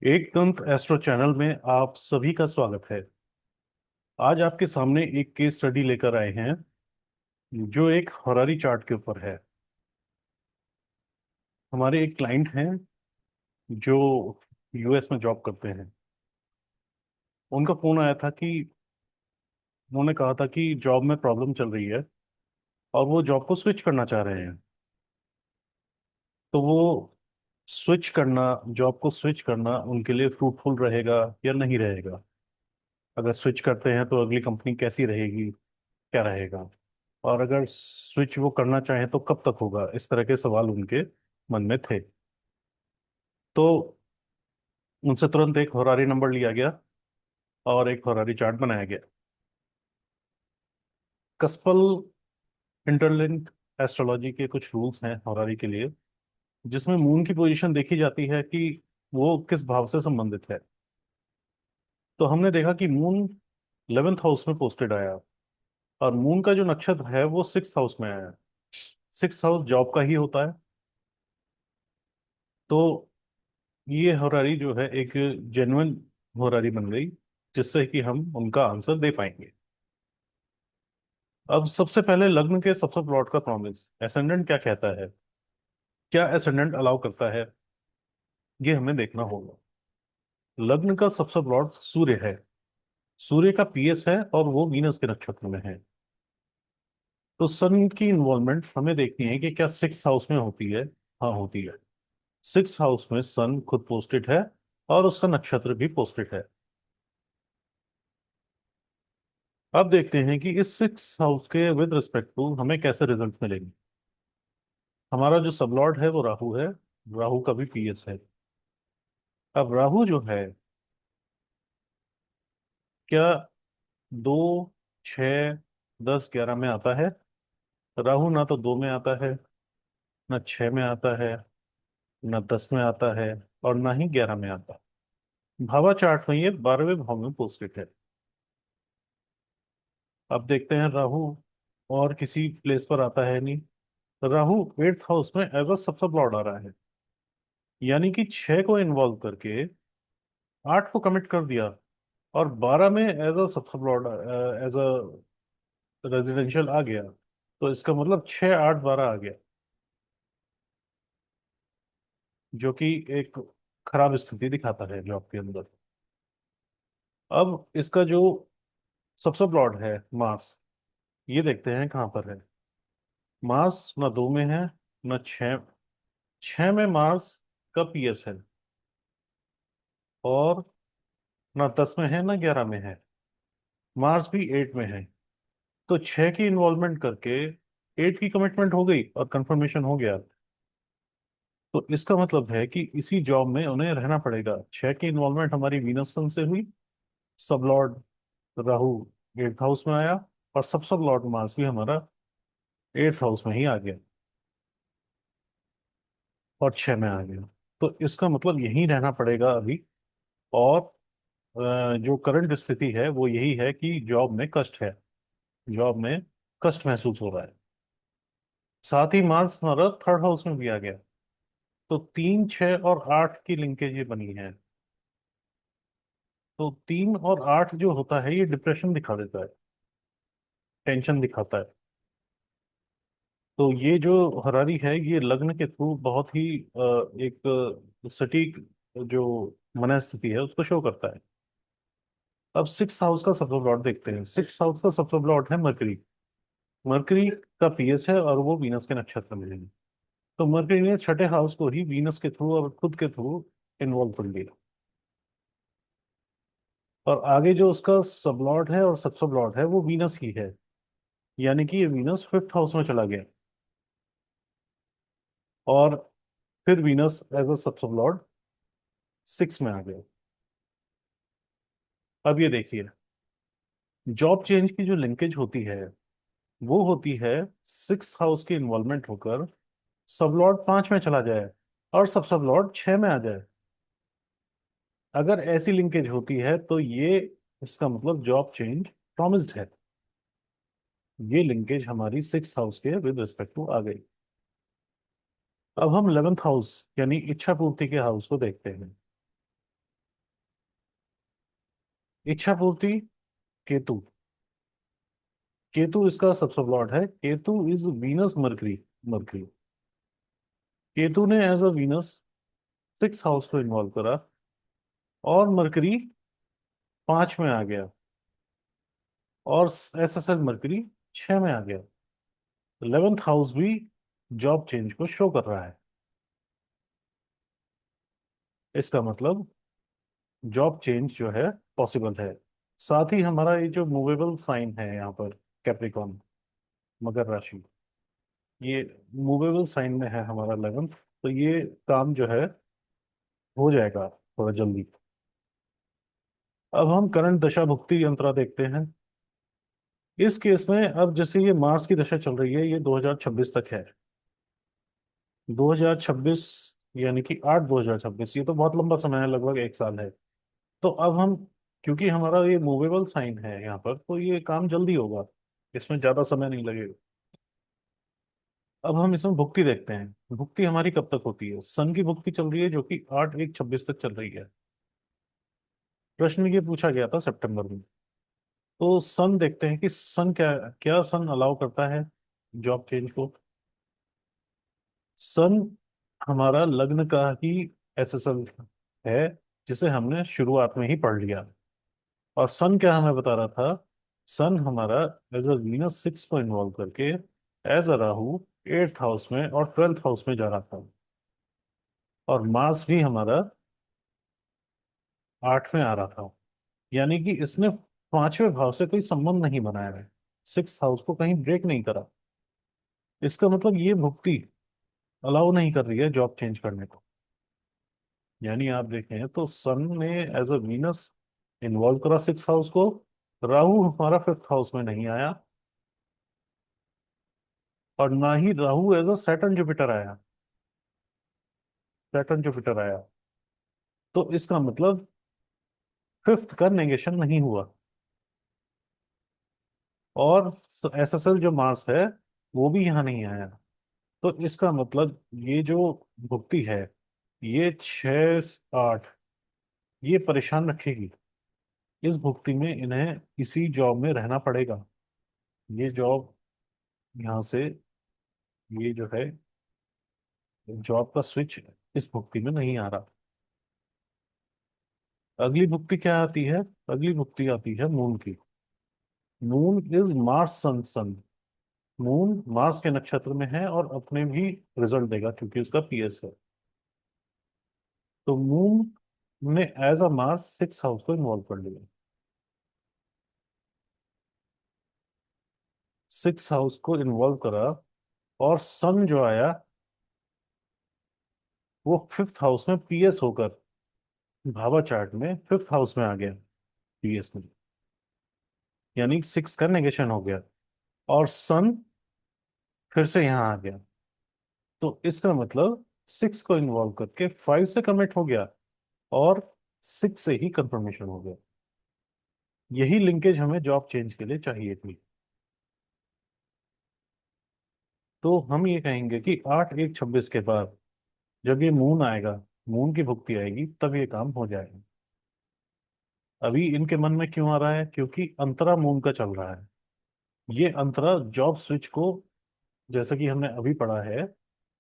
एक दंत astro channel में आप सभी का स्वागत है। आज आपके सामने एक केस स्टडी लेकर आए हैं जो एक हरारी चार्ट के ऊपर है। हमारे एक क्लाइंट हैं जो यूएस में जॉब करते हैं। उनका फोन आया था कि उन्होंने कहा था कि जॉब में प्रॉब्लम चल रही है और वो जॉब को स्विच करना चाह रहे हैं। तो वो स्विच करना जॉब को स्विच करना उनके लिए फ्रूटफुल रहेगा या नहीं रहेगा। अगर स्विच करते हैं तो अगली कंपनी कैसी रहेगी, क्या रहेगा, और अगर स्विच वो करना चाहें तो कब तक होगा। इस तरह के सवाल उनके मन में थे। तो उनसे तुरंत एक होरारी नंबर लिया गया और एक होरारी चार्ट बनाया गया। कस्पल इंटरलिंक एस्ट्रोलॉजी के कुछ रूल्स हैं होरारी के लिए, जिसमें मून की पोजीशन देखी जाती है कि वो किस भाव से संबंधित है। तो हमने देखा कि मून 11th हाउस में पोस्टेड आया और मून का जो नक्षत्र है वो 6th हाउस में आया। 6th हाउस जॉब का ही होता है। तो ये होरारी जो है एक जेन्युइन होरारी बन गई, जिससे कि हम उनका आंसर दे पाएंगे। अब सबसे पहले लग्न के सबसे प्लॉट का प्रॉमिस एसेंडेंट क्या कहता है, क्या एसेंडेंट अलाउ करता है, ये हमें देखना होगा। लग्न का सबसे प्लॉट सूर्य है। सूर्य का पीएस है और वो वीनस के नक्षत्र में है। तो सन की इन्वॉल्वमेंट हमें देखनी है कि क्या 6th हाउस में होती है। हाँ, होती है। 6th हाउस में सन खुद पोस्टेड है और उसका नक्षत्र भी पोस्टेड है। अब देखते हैं कि इस 6th हाउस के विद रिस्पेक्ट टू हमें कैसे रिजल्ट मिलेंगे। हमारा जो सबलॉर्ड है वो राहु है। राहु का भी पीएस है। अब राहु जो है, क्या 2, 6, 10, 11 में आता है। राहु ना तो 2 में आता है, ना 6 में आता है, ना 10 में आता है, और ना ही 11 में आता है। भावा चार्ट में ये 12वें भाव में पोस्टेड है। अब देखते हैं राहु और किसी प्लेस पर आता है नहीं। राहु 8th हाउस में एज अ सबसे लॉर्ड आ रहा है, यानी कि 6 को इन्वॉल्व करके 8 को कमिट कर दिया और 12 में एज अ सबसे लॉर्ड, एज अ रेजिडेंशियल आ गया। तो इसका मतलब 6, 8, 12 आ गया, जो कि एक खराब स्थिति दिखाता है जॉब के अंदर। अब इसका जो सबसे लॉर्ड है मार्स, ये देखते हैं कहाँ पर है। मार्स ना 2 में है, ना 6। 6 में मार्स का पीएस है और ना 10 में है, ना 11 में है। मार्स भी 8 में है। तो 6 की इन्वॉल्वमेंट करके 8 की कमिटमेंट हो गई और कंफर्मेशन हो गया। तो इसका मतलब है कि इसी जॉब में उन्हें रहना पड़ेगा। 6 की इन्वॉल्वमेंट हमारी वीनस सन से हुई। सब लॉर्ड राहु 8th हाउस में आया और सब लॉर्ड मार्स भी हमारा 8th हाउस में ही आ गया और 6 में आ गया। तो इसका मतलब यही रहना पड़ेगा अभी। और जो करंट स्थिति है वो यही है कि जॉब में कष्ट है। जॉब में कष्ट महसूस हो रहा है। साथ ही मार्स हमारा 3rd हाउस में भी आ गया। तो 3, 6 और 8 की लिंकेज ये बनी है। तो 3 और 8 जो होता है ये डिप्रेशन दिखा देता है, टेंशन दिखाता है। तो ये जो हरारी है ये लग्न के थ्रू बहुत ही एक सटीक जो मनस्थिति है उसको शो करता है। अब 6th हाउस का सबसे प्लॉट देखते हैं। 6th हाउस का सबसे प्लॉट है मरकरी। मरकरी का पीएस है और वो वीनस के नक्षत्र में है। तो मरकरी ने 6ठे हाउस को ही वीनस के थ्रू और खुद के थ्रू इन्वॉल्व कर लिया। और आगे जो उसका सबलॉर्ड है और सब सबलॉर्ड है वो वीनस ही है, यानी कि ये वीनस 5th हाउस में चला गया और फिर वीनस एज अ सब सबलॉर्ड 6 में आ गया। अब ये देखिए, जॉब चेंज की जो लिंकेज होती है वो होती है 6th हाउस की इन्वॉल्वमेंट होकर सबलॉर्ड 5 में चला जाए और सब सबलॉर्ड 6 में आ जाए। अगर ऐसी लिंकेज होती है तो ये इसका मतलब जॉब चेंज प्रॉमिस्ड है। ये लिंकेज हमारी 6th हाउस के विद रिस्पेक्ट टू आ गई। अब हम 11th हाउस यानी इच्छा पूर्ति के हाउस को देखते हैं। इच्छा पूर्ति, केतु। केतु इसका सबसे लॉर्ड है। Ketu is Venus mercury. Mercury. Ketu ने एज अ वीनस 6 हाउस को इन्वॉल्व करा, और मरकरी 5 में आ गया, और SSL मरकरी 6 में आ गया। 11th हाउस भी जॉब चेंज को शो कर रहा है। इसका मतलब जॉब चेंज जो है पॉसिबल है। साथ ही हमारा ये जो मूवेबल साइन है यहाँ पर, कैप्रिकॉन, मकर राशि, ये मूवेबल साइन में है हमारा 11th। तो ये काम जो है हो जाएगा थोड़ा जल्दी। अब हम करंट दशा भुक्ति यंत्रा देखते हैं। इस केस में अब जैसे ये मार्स की दशा चल रही है, ये 2026 तक है। 2026, यानी कि 8/2026, ये तो बहुत लंबा समय है, लगभग 1 साल है। तो अब हम, क्योंकि हमारा ये मूवेबल साइन है यहाँ पर, तो ये काम जल्दी होगा, इसमें ज्यादा समय नहीं लगेगा। अब हम इसमें भुक्ति देखते हैं। भुक्ति हमारी कब तक होती है? सन की भुक्ति चल रही है, जो कि 8/1/26 तक चल रही है। प्रश्न ये पूछा गया था सितंबर में। तो सन देखते हैं कि सन क्या, क्या सन अलाउ करता है जॉब चेंज को। सन हमारा लग्न का ही SSL है, जिसे हमने शुरुआत में ही पढ़ लिया। और सन क्या हमें बता रहा था? सन हमारा एज अ वीनस 6 को इन्वॉल्व करके as a Rahu 8th house में और 12th हाउस में जा रहा था। और मार्स भी हमारा 8 में आ रहा था। यानी कि इसने 5वें भाव से कोई संबंध नहीं बनाया है, 6th हाउस को कहीं ब्रेक नहीं करा। इसका मतलब ये भुक्ति अलाउ नहीं कर रही है जॉब चेंज करने को। यानी आप देखें तो सन ने एज अ वीनस इन्वॉल्व करा 6th हाउस को, राहु हमारा 5th हाउस में नहीं आया, और ना ही Rahu as a Saturn Jupiter आया। सैटर्न जुपिटर आया, तो इसका मतलब 5th का नेगेशन नहीं हुआ। और SSL जो मार्स है, वो भी यहाँ नहीं आया। तो इसका मतलब ये जो भुक्ति है, ये 6 8, ये परेशान रखेगी। इस भुक्ति में इन्हें इसी जॉब में रहना पड़ेगा। ये जॉब यहाँ से, ये जो है जॉब का स्विच इस भुक्ति में नहीं आ रहा। अगली भुक्ति क्या आती है? अगली भुक्ति आती है मून की। Moon is Mars sun sun. Moon Mars के नक्षत्र में है और अपने भी रिजल्ट देगा, क्योंकि उसका PS है। तो मून ने as a Mars 6th house को इन्वॉल्व कर लिया। 6th हाउस को इन्वॉल्व करा, और सन जो आया वो 5th हाउस में PS होकर भावा चार्ट में 5th हाउस में आ गया, PS में। यानी 6 का नेगेशन हो गया, और सन फिर से यहाँ आ गया। तो इसका मतलब 6 को इन्वॉल्व करके 5 से कमिट हो गया, और 6 से ही कंफर्मेशन हो गया। यही लिंकेज हमें जॉब चेंज के लिए चाहिए थी। तो हम ये कहेंगे कि 8/1/26 के बाद जब ये मून आएगा, मून की भुक्ति आएगी, तब ये काम हो जाएगा। अभी इनके मन में क्यों आ रहा है? क्योंकि अंतरा मून का चल रहा है। ये अंतरा जॉब स्विच को, जैसा कि हमने अभी पढ़ा है,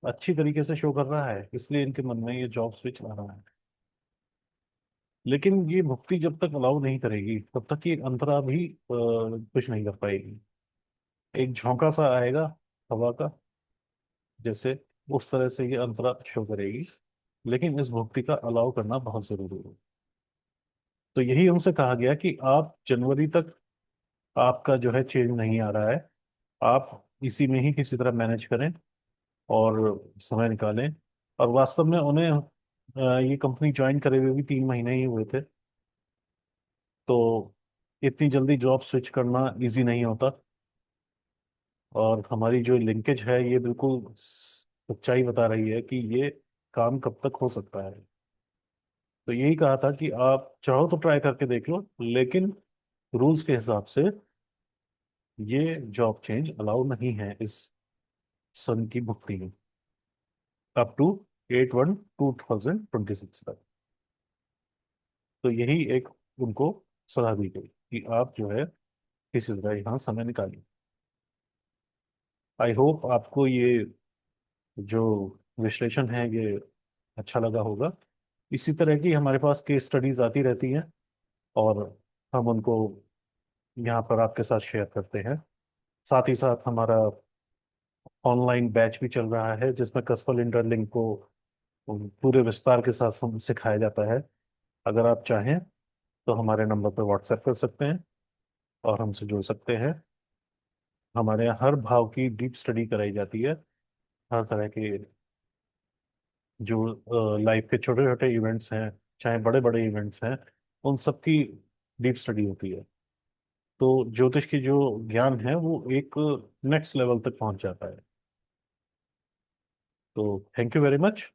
अच्छी तरीके से शो कर रहा है, इसलिए इनके मन में ये जॉब स्विच आ रहा है। लेकिन ये भुक्ति जब तक अलाउ नहीं करेगी, तब तक ये अंतरा भी कुछ नहीं कर पाएगी। एक झोंका सा आएगा हवा का, जैसे उस तरह से ये अंतरा शो करेगी। लेकिन इस भुक्ति का अलाउ करना बहुत जरूरी है। तो यही उनसे कहा गया कि आप जनवरी तक, आपका जो है चेंज नहीं आ रहा है, आप इसी में ही किसी तरह मैनेज करें और समय निकालें। और वास्तव में उन्हें ये कंपनी ज्वाइन करे हुए भी 3 महीने ही हुए थे। तो इतनी जल्दी जॉब स्विच करना इजी नहीं होता। और हमारी जो लिंकेज है, ये बिल्कुल सच्चाई बता रही है कि ये काम कब तक हो सकता है। तो यही कहा था कि आप चाहो तो ट्राई करके देख लो, लेकिन रूल्स के हिसाब से ये जॉब चेंज अलाउ नहीं है इस सन की भुक्ति में, अप टू 8/1/2026 तक। तो यही एक उनको सलाह दी गई कि आप जो है किसी तरह यहाँ समय निकालिए। आई होप आपको ये जो विश्लेषण है ये अच्छा लगा होगा। इसी तरह की हमारे पास केस स्टडीज आती रहती हैं, और हम उनको यहाँ पर आपके साथ शेयर करते हैं। साथ ही साथ हमारा ऑनलाइन बैच भी चल रहा है जिसमें कस्टमर इंटरलिंक को पूरे विस्तार के साथ सिखाया जाता है। अगर आप चाहें तो हमारे नंबर पर व्हाट्सएप कर सकते हैं और हमसे जुड़ सकते हैं। हमारे यहाँ हर भाव की डीप स्टडी कराई जाती है। हर तरह के जो लाइफ के छोटे छोटे इवेंट्स हैं, चाहे बड़े बड़े इवेंट्स हैं, उन सब की डीप स्टडी होती है। तो ज्योतिष की जो ज्ञान है वो एक नेक्स्ट लेवल तक पहुंच जाता है। तो थैंक यू वेरी मच।